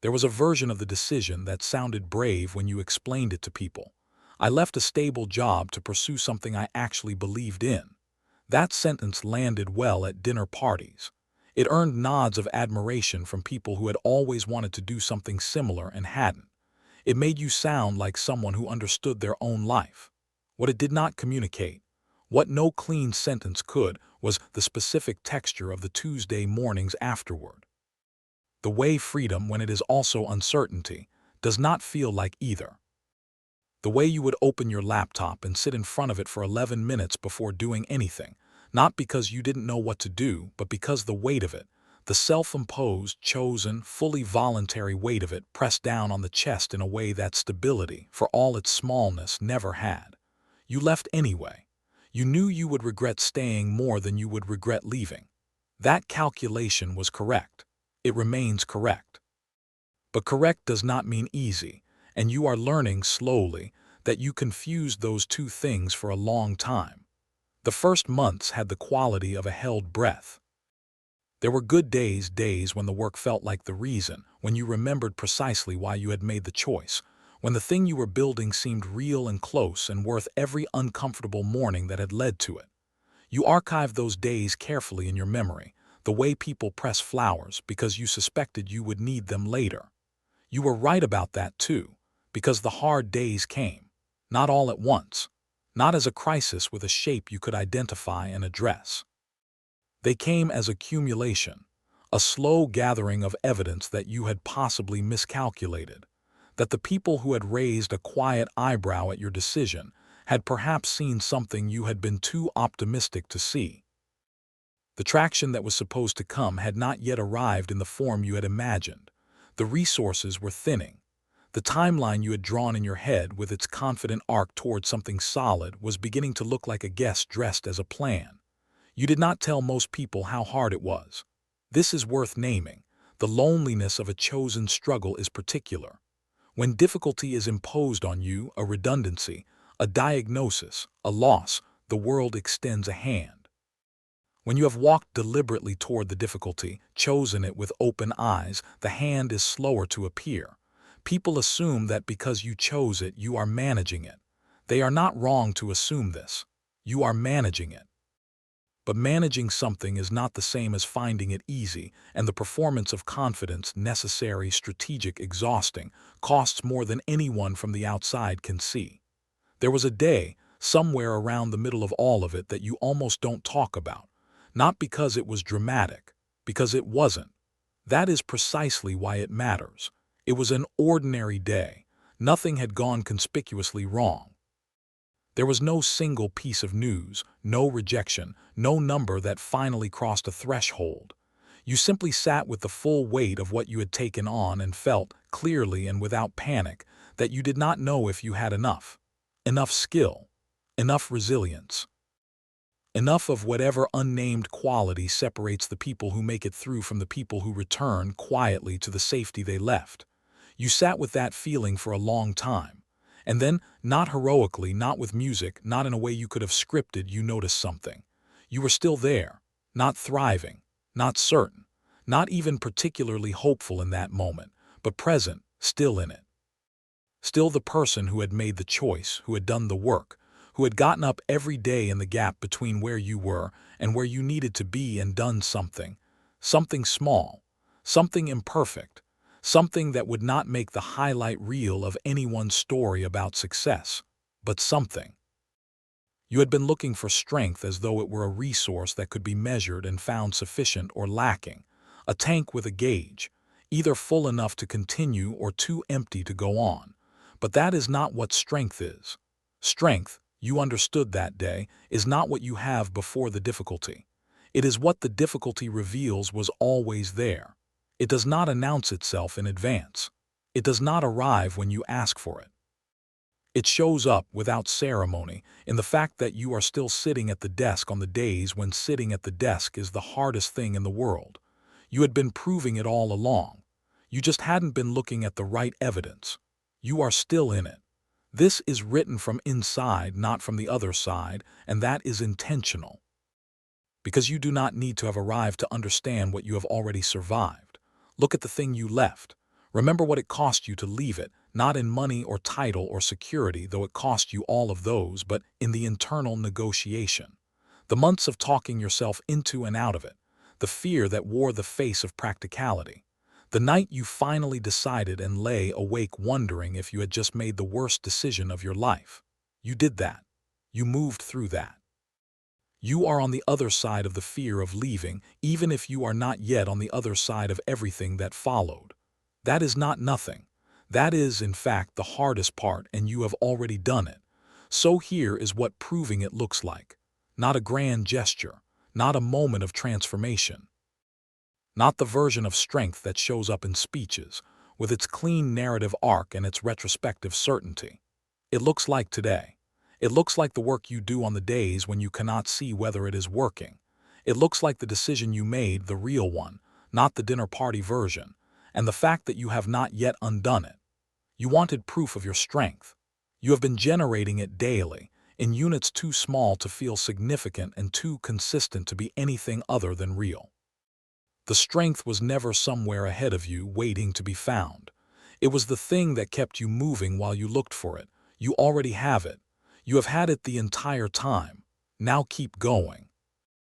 There was a version of the decision that sounded brave when you explained it to people. I left a stable job to pursue something I actually believed in. That sentence landed well at dinner parties. It earned nods of admiration from people who had always wanted to do something similar and hadn't. It made you sound like someone who understood their own life. What it did not communicate, what no clean sentence could, was the specific texture of the Tuesday mornings afterward. The way freedom, when it is also uncertainty, does not feel like either. The way you would open your laptop and sit in front of it for 11 minutes before doing anything, not because you didn't know what to do, but because the weight of it, the self-imposed, chosen, fully voluntary weight of it pressed down on the chest in a way that stability, for all its smallness, never had. You left anyway. You knew you would regret staying more than you would regret leaving. That calculation was correct. It remains correct. But correct does not mean easy, and you are learning slowly that you confused those two things for a long time. The first months had the quality of a held breath. There were good days when the work felt like the reason, when you remembered precisely why you had made the choice, when the thing you were building seemed real and close and worth every uncomfortable morning that had led to it. You archived those days carefully in your memory, the way people press flowers because you suspected you would need them later. You were right about that too, because the hard days came, not all at once, not as a crisis with a shape you could identify and address. They came as accumulation, a slow gathering of evidence that you had possibly miscalculated, that the people who had raised a quiet eyebrow at your decision had perhaps seen something you had been too optimistic to see. The traction that was supposed to come had not yet arrived in the form you had imagined. The resources were thinning. The timeline you had drawn in your head with its confident arc toward something solid was beginning to look like a guess dressed as a plan. You did not tell most people how hard it was. This is worth naming. The loneliness of a chosen struggle is particular. When difficulty is imposed on you, a redundancy, a diagnosis, a loss, the world extends a hand. When you have walked deliberately toward the difficulty, chosen it with open eyes, the hand is slower to appear. People assume that because you chose it, you are managing it. They are not wrong to assume this. You are managing it. But managing something is not the same as finding it easy, and the performance of confidence, necessary, strategic, exhausting, costs more than anyone from the outside can see. There was a day, somewhere around the middle of all of it, that you almost don't talk about. Not because it was dramatic, because it wasn't. That is precisely why it matters. It was an ordinary day. Nothing had gone conspicuously wrong. There was no single piece of news, no rejection, no number that finally crossed a threshold. You simply sat with the full weight of what you had taken on and felt, clearly and without panic, that you did not know if you had enough. Enough skill. Enough resilience. Enough of whatever unnamed quality separates the people who make it through from the people who return quietly to the safety they left. You sat with that feeling for a long time. And then, not heroically, not with music, not in a way you could have scripted, you noticed something. You were still there, not thriving, not certain, not even particularly hopeful in that moment, but present, still in it. Still the person who had made the choice, who had done the work, who had gotten up every day in the gap between where you were and where you needed to be and done something. Something small, something imperfect, something that would not make the highlight reel of anyone's story about success, but something. You had been looking for strength as though it were a resource that could be measured and found sufficient or lacking, a tank with a gauge, either full enough to continue or too empty to go on. But that is not what strength is. Strength, you understood that day, is not what you have before the difficulty. It is what the difficulty reveals was always there. It does not announce itself in advance. It does not arrive when you ask for it. It shows up without ceremony in the fact that you are still sitting at the desk on the days when sitting at the desk is the hardest thing in the world. You had been proving it all along. You just hadn't been looking at the right evidence. You are still in it. This is written from inside, not from the other side, and that is intentional. Because you do not need to have arrived to understand what you have already survived. Look at the thing you left. Remember what it cost you to leave it, not in money or title or security, though it cost you all of those, but in the internal negotiation. The months of talking yourself into and out of it, the fear that wore the face of practicality. The night you finally decided and lay awake wondering if you had just made the worst decision of your life. You did that. You moved through that. You are on the other side of the fear of leaving, even if you are not yet on the other side of everything that followed. That is not nothing. That is, in fact, the hardest part, and you have already done it. So here is what proving it looks like. Not a grand gesture, not a moment of transformation, not the version of strength that shows up in speeches, with its clean narrative arc and its retrospective certainty. It looks like today. It looks like the work you do on the days when you cannot see whether it is working. It looks like the decision you made, the real one, not the dinner party version, and the fact that you have not yet undone it. You wanted proof of your strength. You have been generating it daily, in units too small to feel significant and too consistent to be anything other than real. The strength was never somewhere ahead of you waiting to be found. It was the thing that kept you moving while you looked for it. You already have it. You have had it the entire time. Now keep going.